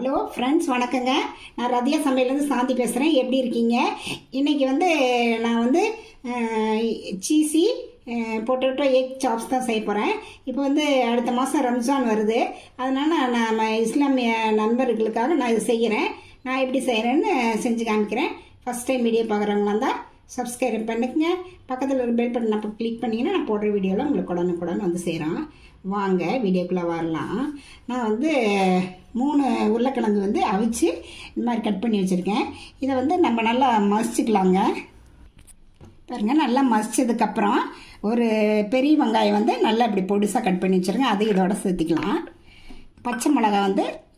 Hello friends, வணக்கங்க. நான் ரதியா சமையலேருந்து சாந்தி பேசுகிறேன். எப்படி இருக்கீங்க? இன்றைக்கி நான் சீசி பொட்டேட்டோ எக் சாப்ஸ் தான் செய்ய போகிறேன். இப்போ அடுத்த மாதம் ரம்ஜான் வருது. அதனால் நம்ம இஸ்லாமிய நண்பர்களுக்காக நான் இது செய்கிறேன். நான் எப்படி செய்கிறேன்னு செஞ்சு காமிக்கிறேன். ஃபஸ்ட் டைம் வீடியோ பார்க்குறவங்களாம் தான் சப்ஸ்கிரைப் பண்ணிக்கங்க. பக்கத்தில் ஒரு பெல் பட்டன் அப்போ கிளிக் பண்ணிங்கன்னா நான் போடுற வீடியோவில் உங்களுக்கு உடனுக்குடன் செய்கிறோம். வாங்க வீடியோக்குள்ளே வரலாம். நான் 3 உருளைக்கிழங்கு அவிச்சு இந்த மாதிரி கட் பண்ணி வச்சுருக்கேன். இதை நம்ம நல்லா மசிச்சுக்கலாங்க. பாருங்கள், நல்லா மசிச்சதுக்கப்புறம் ஒரு பெரிய வெங்காயம் நல்லா இப்படி பொடிசாக கட் பண்ணி வச்சுருங்க. அதை இதோட சேர்த்திக்கலாம். பச்சை மிளகா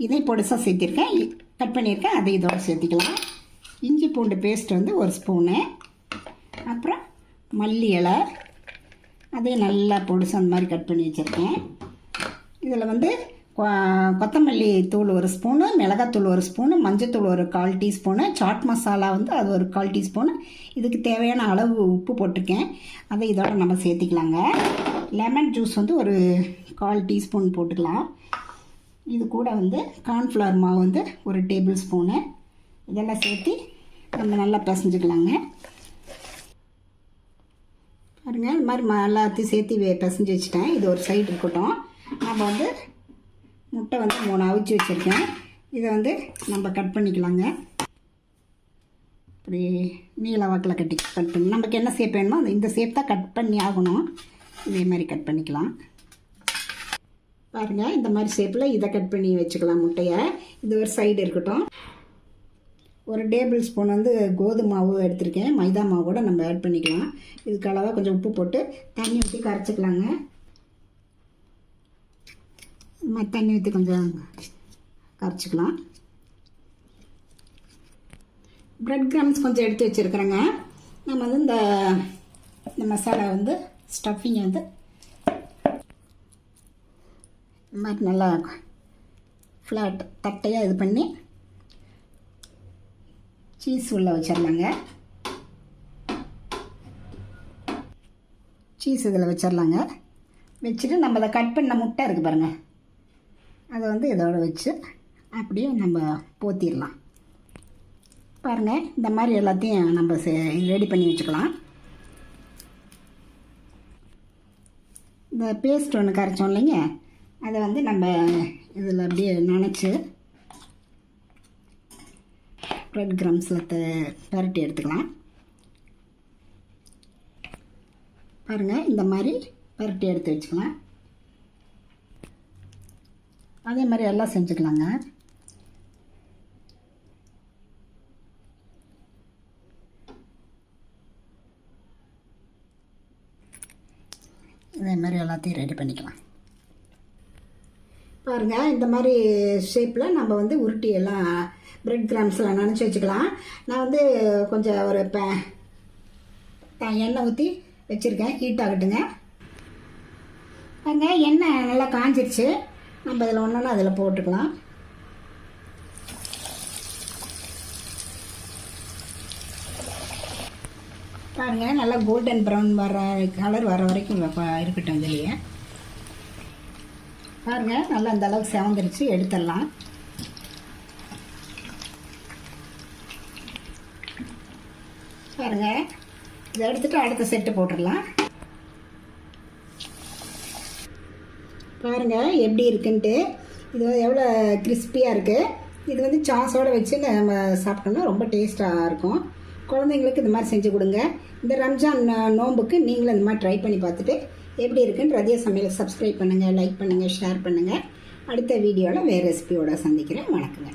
இதை பொடிசாக சேர்த்திருக்கேன், கட் பண்ணியிருக்கேன். அதை இதோட சேர்த்திக்கலாம். இஞ்சி பூண்டு பேஸ்ட் 1 ஸ்பூனு. அப்புறம் மல்லி இலை, அதையும் நல்லா பொடிசு அந்த மாதிரி கட் பண்ணி வச்சுருக்கேன். இதில் கொத்தமல்லி தூள் 1 ஸ்பூனு, மிளகாத்தூள் 1 ஸ்பூனு, மஞ்சத்தூள் 1/4 டீஸ்பூனு, சாட் மசாலா அது 1/4 டீஸ்பூனு. இதுக்கு தேவையான அளவு உப்பு போட்டிருக்கேன். அதை இதோட நம்ம சேர்த்திக்கலாங்க. லெமன் ஜூஸ் 1/4 டீஸ்பூன் போட்டுக்கலாம். இது கூட கார்ன்ஃப்ளவர் மாவு 1 டேபிள் ஸ்பூனு. இதெல்லாம் சேர்த்து நம்ம நல்லா பிசைஞ்சுக்கலாங்க. பாருங்கள், இது மாதிரி எல்லாத்தையும் சேர்த்து பிசைஞ்சு வச்சுட்டேன். இது ஒரு சைடு இருக்கட்டும். நம்ம முட்டை 3 அவிச்சு வச்சுருக்கேன். இதை நம்ம கட் பண்ணிக்கலாங்க. இப்படி நீல வாக்கில் கட் பண்ணி நமக்கு என்ன ஷேப் வேணுமோ இந்த ஷேப் தான் கட் பண்ணி ஆகணும். இதே மாதிரி கட் பண்ணிக்கலாம். பாருங்கள், இந்த மாதிரி ஷேப்பில் இதை கட் பண்ணி வச்சுக்கலாம் முட்டையை. இது ஒரு சைடு இருக்கட்டும். 1 டேபிள் ஸ்பூன் கோதுமை மாவு எடுத்திருக்கேன். மைதா மாவு கூட நம்ம ஆட் பண்ணிக்கலாம். இதுக்கு அளவாக கொஞ்சம் உப்பு போட்டு தண்ணி ஊற்றி கரைச்சிக்கலாங்க. இந்த மாதிரி தண்ணி ஊற்றி கொஞ்சம் கரைச்சிக்கலாம். ப்ரெட் கிரம்ஸ் கொஞ்சம் எடுத்து வச்சுருக்குறேங்க. நம்ம இந்த மசாலா ஸ்டஃபிங் இந்த மாதிரி நல்லா ஃப்ளாட் தட்டையாக இது பண்ணி சீஸ் உள்ளே வச்சிடலாங்க. சீஸ் இதில் வச்சிடலாங்க. வச்சுட்டு நம்ம அதை கட் பண்ண முட்டை இருக்குது பாருங்கள், அதை இதோட வச்சு அப்படியே நம்ம போத்திடலாம். பாருங்கள், இந்த மாதிரி எல்லாத்தையும் நம்ம ரெடி பண்ணி வச்சுக்கலாம். இந்த பேஸ்ட் ஒன்று கரைச்சோம் இல்லைங்க, அதை நம்ம இதில் அப்படியே நனைச்சி ப்ரெட் கிரம்ஸில் பரட்டி எடுத்துக்கலாம். பாருங்கள், இந்த மாதிரி பரட்டி எடுத்து வச்சுக்கலாம். அதே மாதிரி எல்லாம் செஞ்சுக்கலாங்க. இதே மாதிரி எல்லாத்தையும் ரெடி பண்ணிக்கலாம். பாருங்கள், இந்த மாதிரி ஷேப்பில் நம்ம உருட்டி எல்லாம் ப்ரெட் கிராம்ஸில் நினச்சி வச்சுக்கலாம். நான் கொஞ்சம் ஒரு எண்ணெய் ஊற்றி வச்சுருக்கேன். ஹீட் ஆகட்டுங்க. பாருங்க, எண்ணெய் நல்லா காஞ்சிருச்சு. நம்ம இதில் ஒன்றுன்னா அதில் போட்டுக்கலாம். பாருங்கள், நல்லா கோல்டன் ப்ரௌன் கலர் வர வரைக்கும் இருக்கட்டும். இதுலேயே பாருங்கள், நல்லா அந்த அளவுக்கு செவந்துருச்சு. எடுத்துடலாம். பாருங்கள், இதை எடுத்துகிட்டு அடுத்த செட்டு போட்டுடலாம். பாருங்கள் எப்படி இருக்குன்ட்டு. இது எவ்வளோ கிறிஸ்பியாக இருக்குது. இது சாஸோடு வச்சு நம்ம சாப்பிட்டோம்னா ரொம்ப டேஸ்ட்டாக இருக்கும். குழந்தைங்களுக்கு இந்த மாதிரி செஞ்சு கொடுங்க. இந்த ரம்ஜான் நோம்புக்கு நீங்களும் இந்த மாதிரி ட்ரை பண்ணி பார்த்துட்டு எப்படி இருக்குன்னு ரதியா சமையலை சப்ஸ்கிரைப் பண்ணுங்கள், லைக் பண்ணுங்கள், ஷேர் பண்ணுங்கள். அடுத்த வீடியோவில் வேறு ரெசிபியோடு சந்திக்கிறேன். வணக்கங்க.